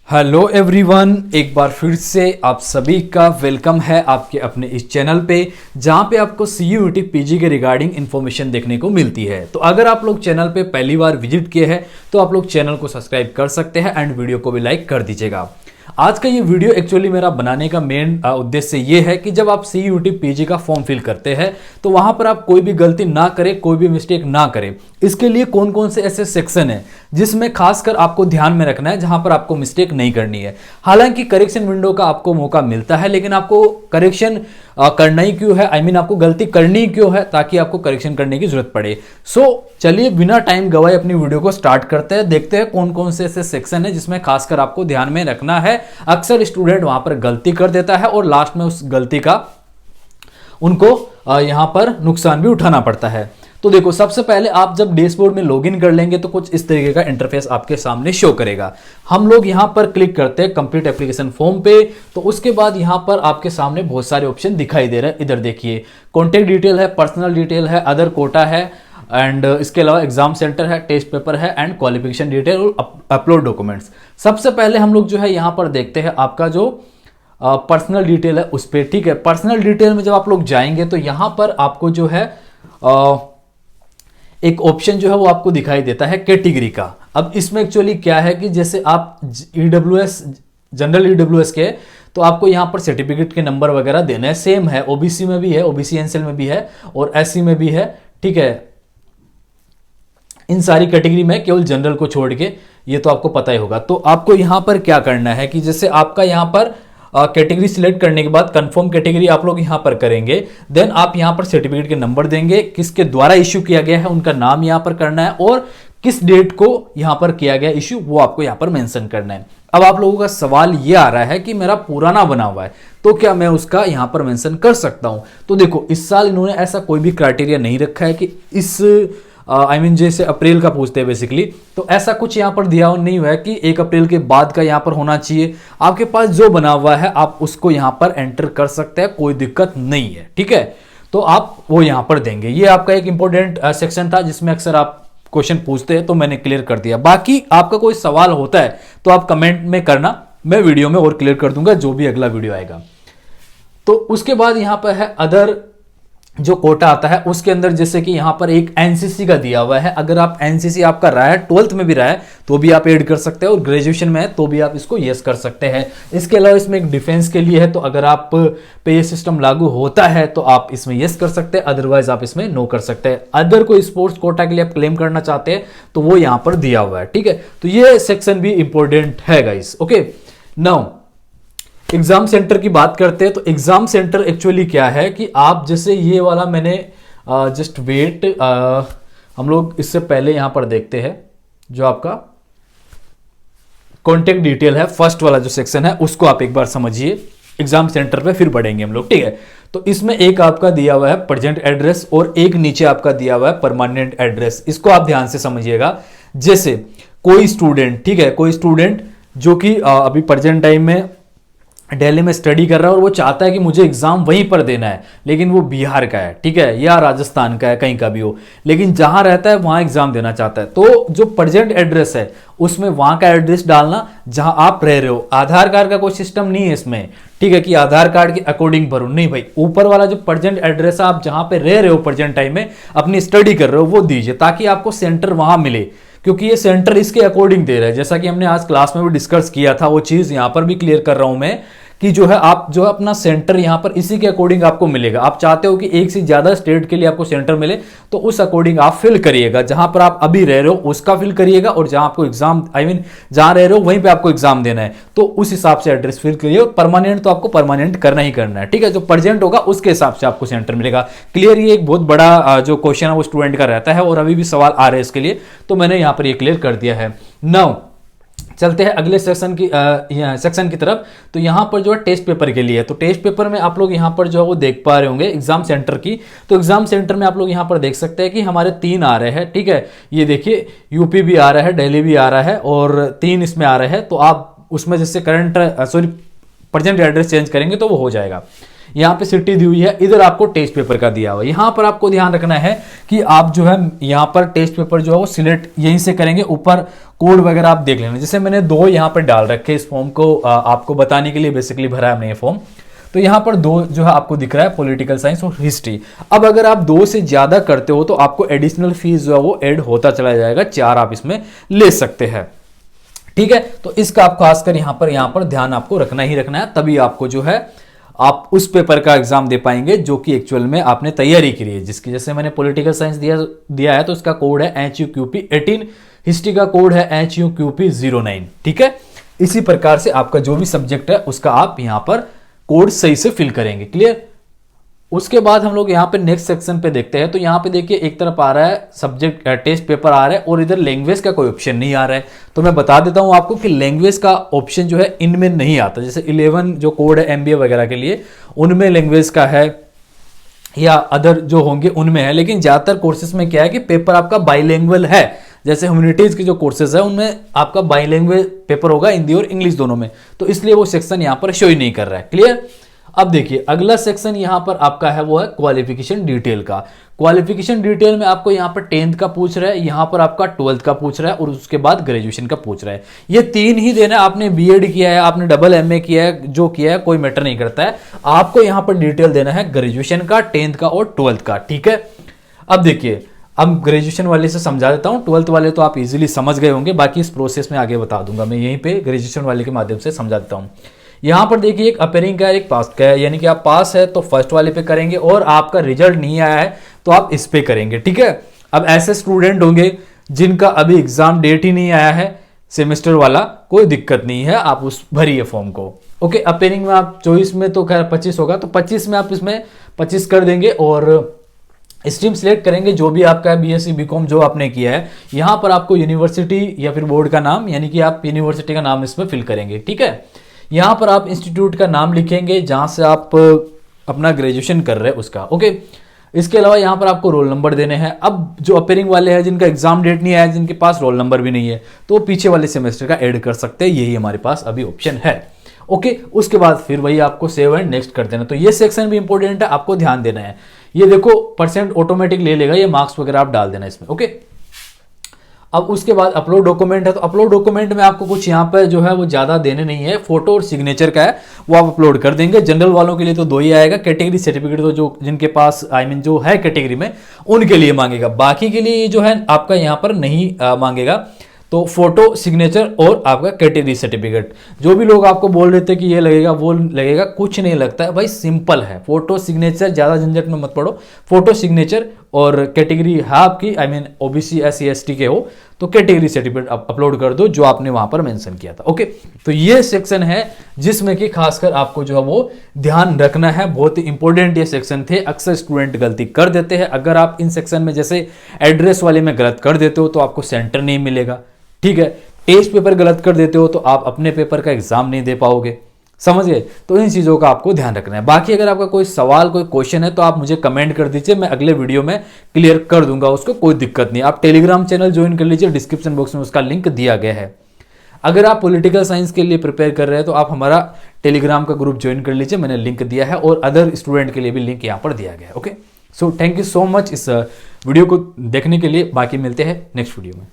Hello everyone, एक बार फिर से आप सभी का वेलकम है आपके अपने इस चैनल पे जहां पे आपको CUET पीजी के रिगार्डिंग इन्फॉर्मेशन देखने को मिलती है। तो अगर आप लोग चैनल पे पहली बार विजिट किए हैं तो आप लोग चैनल को सब्सक्राइब कर सकते हैं एंड वीडियो को भी लाइक कर दीजिएगा। आज का ये वीडियो एक्चुअली मेरा बनाने का मेन उद्देश्य ये है कि जब आप CUET पीजी का फॉर्म फिल करते हैं तो वहां पर आप कोई भी गलती ना करें, कोई भी मिस्टेक ना करें। इसके लिए कौन कौन से ऐसे सेक्शन है जिसमें खासकर आपको ध्यान में रखना है, जहां पर आपको मिस्टेक नहीं करनी है। हालांकि करेक्शन विंडो का आपको मौका मिलता है, लेकिन आपको करेक्शन करना ही क्यों है, आपको गलती करनी ही क्यों है, ताकि आपको करेक्शन करने की जरूरत पड़े। चलिए बिना टाइम गवाए अपनी वीडियो को स्टार्ट करते हैं। देखते हैं कौन कौन से ऐसे सेक्शन है जिसमें खासकर आपको ध्यान में रखना है। अक्सर स्टूडेंट वहां पर गलती कर देता है और लास्ट में उस गलती का उनको यहां पर नुकसान भी उठाना पड़ता है। तो देखो, सबसे पहले आप जब डैशबोर्ड में लॉगिन कर लेंगे तो कुछ इस तरीके का इंटरफेस आपके सामने शो करेगा। हम लोग यहां पर क्लिक करते हैं कंप्लीट एप्लीकेशन फॉर्म पे, तो उसके बाद यहां पर आपके सामने बहुत सारे ऑप्शन दिखाई दे रहे हैं। इधर देखिए, कॉन्टेक्ट डिटेल है, पर्सनल डिटेल है, अदर कोटा है एंड इसके अलावा एग्जाम सेंटर है, टेस्ट पेपर है एंड क्वालिफिकेशन डिटेल और अपलोड डॉक्यूमेंट्स। सबसे पहले हम लोग जो है यहां पर देखते हैं आपका जो पर्सनल डिटेल है उस पर। ठीक है, पर्सनल डिटेल में जब आप लोग जाएंगे तो यहां पर आपको जो है एक ऑप्शन जो है वो आपको दिखाई देता है कैटेगरी का। अब इसमें एक्चुअली क्या है कि जैसे आप EWS जनरल EWS के, तो आपको यहां पर सर्टिफिकेट के नंबर वगैरह देना है। सेम है, OBC में भी है, OBC NCL में भी है और SC में भी है। ठीक है, इन सारी कैटेगरी में केवल जनरल को छोड़ के, ये तो आपको पता ही होगा। तो आपको यहां पर क्या करना है कि जैसे आपका यहां पर कैटेगरी सिलेक्ट करने के बाद कंफर्म कैटेगरी आप लोग यहां पर करेंगे, देन आप यहां पर सर्टिफिकेट के नंबर देंगे, किसके द्वारा इश्यू किया गया है उनका नाम यहां पर करना है और किस डेट को यहां पर किया गया इश्यू वो आपको यहां पर मेंशन करना है। अब आप लोगों का सवाल ये आ रहा है कि मेरा पुराना बना हुआ है तो क्या मैं उसका यहां पर मेंशन कर सकता हूं? तो देखो, इस साल इन्होंने ऐसा कोई भी क्राइटेरिया नहीं रखा है कि इस जैसे अप्रैल का पूछते हैं बेसिकली, तो ऐसा कुछ यहां पर दिया नहीं हुआ है कि 1 अप्रैल के बाद का यहां पर होना चाहिए। आपके पास जो बना हुआ है आप उसको यहां पर एंटर कर सकते हैं, कोई दिक्कत नहीं है। ठीक है, तो आप वो यहां पर देंगे। ये आपका एक इंपॉर्टेंट सेक्शन था जिसमें अक्सर आप क्वेश्चन पूछते हैं, तो मैंने क्लियर कर दिया। बाकी आपका कोई सवाल होता है तो आप कमेंट में करना, मैं वीडियो में और क्लियर कर दूंगा जो भी अगला वीडियो आएगा। तो उसके बाद यहां पर है अदर जो कोटा आता है, उसके अंदर जैसे कि यहां पर एक एनसीसी का दिया हुआ है। अगर आप एनसीसी आपका रहा है, 12th में भी रहा है तो भी आप ऐड कर सकते हैं और ग्रेजुएशन में है तो भी आप इसको यस कर सकते हैं। इसके अलावा इसमें एक डिफेंस के लिए है, तो अगर आप पे ये सिस्टम लागू होता है तो आप इसमें यस कर सकते हैं, अदरवाइज आप इसमें नो कर सकते हैं। अदर कोई स्पोर्ट्स कोटा के लिए आप क्लेम करना चाहते हैं तो वो यहां पर दिया हुआ है। ठीक है, तो ये सेक्शन भी इंपॉर्टेंट है guys. Okay, now exam centre की बात करते हैं। तो एग्जाम सेंटर एक्चुअली क्या है कि आप जैसे ये वाला मैंने जस्ट वेट, हम लोग इससे पहले यहां पर देखते हैं जो आपका कॉन्टेक्ट डिटेल है, फर्स्ट वाला जो सेक्शन है उसको आप एक बार समझिए। एग्जाम सेंटर पे फिर बढ़ेंगे हम लोग। ठीक है, तो इसमें एक आपका दिया हुआ है प्रेजेंट एड्रेस और एक नीचे आपका दिया हुआ है परमानेंट एड्रेस। इसको आप ध्यान से समझिएगा। जैसे कोई स्टूडेंट, ठीक है, कोई स्टूडेंट जो कि अभी प्रेजेंट टाइम में दिल्ली में स्टडी कर रहा है और वो चाहता है कि मुझे एग्जाम वहीं पर देना है, लेकिन वो बिहार का है, ठीक है, या राजस्थान का है, कहीं का भी हो, लेकिन जहां रहता है वहां एग्जाम देना चाहता है। तो जो प्रेजेंट एड्रेस है उसमें वहां का एड्रेस डालना जहां आप रह रहे हो। आधार कार्ड का कोई सिस्टम नहीं है इसमें, ठीक है, कि आधार कार्ड के अकॉर्डिंग भरो, नहीं भाई। ऊपर वाला जो प्रेजेंट एड्रेस है, आप जहां पे रह रहे हो प्रेजेंट टाइम में अपनी स्टडी कर रहे हो, वो दीजिए ताकि आपको सेंटर वहां मिले, क्योंकि ये सेंटर इसके अकॉर्डिंग दे रहा है। जैसा कि हमने आज क्लास में भी डिस्कस किया था, वो चीज यहां पर भी क्लियर कर रहा हूं मैं कि जो है आप जो है अपना सेंटर यहां पर इसी के अकॉर्डिंग आपको मिलेगा। आप चाहते हो कि एक से ज्यादा स्टेट के लिए आपको सेंटर मिले तो उस अकॉर्डिंग आप फिल करिएगा। जहां पर आप अभी रह रहे हो उसका फिल करिएगा और जहां आपको एग्जाम जहां रह रहे हो वहीं पे आपको एग्जाम देना है, तो उस हिसाब से एड्रेस फिल करिए। परमानेंट तो आपको परमानेंट करना ही करना है। ठीक है, जो प्रेजेंट होगा उसके हिसाब से आपको सेंटर मिलेगा। क्लियर, ये एक बहुत बड़ा जो क्वेश्चन है वो स्टूडेंट का रहता है और अभी भी सवाल आ रहे हैं इसके लिए, तो मैंने यहां पर ये क्लियर कर दिया है। नाउ चलते हैं अगले सेक्शन की तरफ। तो यहां पर जो है टेस्ट पेपर के लिए है, तो टेस्ट पेपर में आप लोग यहां पर जो है वो देख पा रहे होंगे एग्जाम सेंटर की। तो एग्जाम सेंटर में आप लोग यहां पर देख सकते हैं कि हमारे 3 आ रहे हैं। ठीक है, ये देखिए, यूपी भी आ रहा है, दिल्ली भी आ रहा है और 3 इसमें आ रहे हैं। तो आप उसमें जैसे प्रेजेंट एड्रेस चेंज करेंगे तो वो हो जाएगा। यहाँ पे सिटी दी हुई है, इधर आपको टेस्ट पेपर का दिया हुआ है। यहाँ पर आपको ध्यान रखना है कि आप जो है यहाँ पर टेस्ट पेपर जो है वो सिलेक्ट यहीं से करेंगे, ऊपर कोड वगैरह आप देख लेना। जैसे मैंने 2 यहाँ पर डाल रखे इस फॉर्म को आपको बताने के लिए बेसिकली भरा है हमने ये फॉर्म। तो यहाँ पर 2 जो है आपको दिख रहा है, पॉलिटिकल साइंस और हिस्ट्री। अब अगर आप 2 से ज्यादा करते हो तो आपको एडिशनल फीस जो है वो ऐड होता चला जाएगा, 4 आप इसमें ले सकते हैं, ठीक है। तो इसका आप खासकर यहाँ पर ध्यान आपको रखना ही रखना है, तभी आपको जो है आप उस पेपर का एग्जाम दे पाएंगे जो कि एक्चुअल में आपने तैयारी की है, जिसकी जैसे मैंने पॉलिटिकल साइंस दिया है तो इसका कोड है HUQP 18, हिस्ट्री का कोड है HUQP 09, ठीक है। इसी प्रकार से आपका जो भी सब्जेक्ट है उसका आप यहां पर कोड सही से फिल करेंगे, क्लियर। उसके बाद हम लोग यहाँ पे नेक्स्ट सेक्शन पे देखते हैं। तो यहाँ पे देखिए एक तरफ आ रहा है सब्जेक्ट टेस्ट पेपर आ रहा है और इधर लैंग्वेज का कोई ऑप्शन नहीं आ रहा है। तो मैं बता देता हूँ आपको कि लैंग्वेज का ऑप्शन जो है इनमें नहीं आता। जैसे 11 जो कोड है MBA वगैरह के लिए उनमें लैंग्वेज का है या अदर जो होंगे उनमें है, लेकिन ज्यादातर कोर्सेज में क्या है कि पेपर आपका बाइलिंगुअल है। जैसे ह्यूमैनिटीज के जो कोर्सेज है उनमें आपका बाइलिंगुअल पेपर होगा, हिंदी और इंग्लिश दोनों में, तो इसलिए वो सेक्शन यहाँ पर शो ही नहीं कर रहा है, क्लियर। अब देखिए अगला सेक्शन यहां पर आपका है वो है क्वालिफिकेशन डिटेल का। क्वालिफिकेशन डिटेल में आपको यहां पर 10th का पूछ रहा है, यहां पर आपका 12th का पूछ रहा है और उसके बाद ग्रेजुएशन का पूछ रहा है। ये 3 ही देना है। आपने बीएड किया है, आपने डबल MA किया है, जो किया है कोई मैटर नहीं करता है, आपको यहां पर डिटेल देना है ग्रेजुएशन का, 10th का और 12th का, ठीक है। अब देखिए अब ग्रेजुएशन वाले से समझा देता हूं, 12th वाले तो आप इजीली समझ गए होंगे, बाकी इस प्रोसेस में आगे बता दूंगा मैं, यहीं पे ग्रेजुएशन वाले के माध्यम से समझा देता हूं। यहां पर देखिए एक अपेयरिंग का है, एक पास का है, यानी कि आप पास है तो फर्स्ट वाले पे करेंगे और आपका रिजल्ट नहीं आया है तो आप इस पे करेंगे, ठीक है। अब ऐसे स्टूडेंट होंगे जिनका अभी एग्जाम डेट ही नहीं आया है सेमेस्टर वाला, कोई दिक्कत नहीं है, आप उस भरिए फॉर्म को, ओके। अपेयरिंग में आप 24 में तो खैर 25 होगा, तो 25 में आप इसमें 25 कर देंगे और स्ट्रीम सिलेक्ट करेंगे जो भी आपका है, BSc BCom जो आपने किया है। यहां पर आपको यूनिवर्सिटी या फिर बोर्ड का नाम, यानी कि आप यूनिवर्सिटी का नाम इसमें फिल करेंगे, ठीक है। यहां पर आप इंस्टीट्यूट का नाम लिखेंगे जहां से आप अपना ग्रेजुएशन कर रहे हैं उसका, ओके। इसके अलावा यहां पर आपको रोल नंबर देने हैं। अब जो अपेयरिंग वाले हैं जिनका एग्जाम डेट नहीं आया, जिनके पास रोल नंबर भी नहीं है, तो पीछे वाले सेमेस्टर का ऐड कर सकते हैं, यही हमारे पास अभी ऑप्शन है, ओके। उसके बाद फिर वही आपको सेव एंड नेक्स्ट कर देना। तो ये सेक्शन भी इंपॉर्टेंट है, आपको ध्यान देना है। ये देखो परसेंट ऑटोमेटिक ले लेगा, ये मार्क्स वगैरह आप डाल देना इसमें, ओके। अब उसके बाद अपलोड डॉक्यूमेंट है, तो अपलोड डॉक्यूमेंट में आपको कुछ यहाँ पर जो है वो ज्यादा देने नहीं है, फोटो और सिग्नेचर का है, वो आप अपलोड कर देंगे। जनरल वालों के लिए तो 2 ही आएगा, कैटेगरी सर्टिफिकेट तो जो जिनके पास जो है कैटेगरी में उनके लिए मांगेगा, बाकी के लिए जो है आपका यहाँ पर नहीं मांगेगा। तो फोटो, सिग्नेचर और आपका कैटेगरी सर्टिफिकेट। जो भी लोग आपको बोल रहे थे कि ये लगेगा वो लगेगा, कुछ नहीं लगता है भाई, सिंपल है। फोटो सिग्नेचर, ज्यादा झंझट में मत पड़ो, फोटो सिग्नेचर और कैटेगरी है आपकी OBC SC ST के हो तो कैटेगरी सर्टिफिकेट अपलोड कर दो जो आपने वहां पर मेंशन किया था, ओके। तो ये सेक्शन है जिसमें कि खासकर आपको जो है वो ध्यान रखना है, बहुत ही इंपॉर्टेंट ये सेक्शन थे। अक्सर स्टूडेंट गलती कर देते हैं, अगर आप इन सेक्शन में जैसे एड्रेस वाले में गलत कर देते हो तो आपको सेंटर नहीं मिलेगा, ठीक है। टेस्ट पेपर गलत कर देते हो तो आप अपने पेपर का एग्जाम नहीं दे पाओगे, समझ गए। तो इन चीजों का आपको ध्यान रखना है। बाकी अगर आपका कोई सवाल, कोई क्वेश्चन है तो आप मुझे कमेंट कर दीजिए, मैं अगले वीडियो में क्लियर कर दूंगा उसको, कोई दिक्कत नहीं। आप टेलीग्राम चैनल ज्वाइन कर लीजिए, डिस्क्रिप्शन बॉक्स में उसका लिंक दिया गया है। अगर आप पॉलिटिकल साइंस के लिए प्रिपेयर कर रहे हैं तो आप हमारा टेलीग्राम का ग्रुप ज्वाइन कर लीजिए, मैंने लिंक दिया है, और अदर स्टूडेंट के लिए भी लिंक यहाँ पर दिया गया है, okay. So thank you so much इस वीडियो को देखने के लिए। बाकी मिलते हैं नेक्स्ट वीडियो में।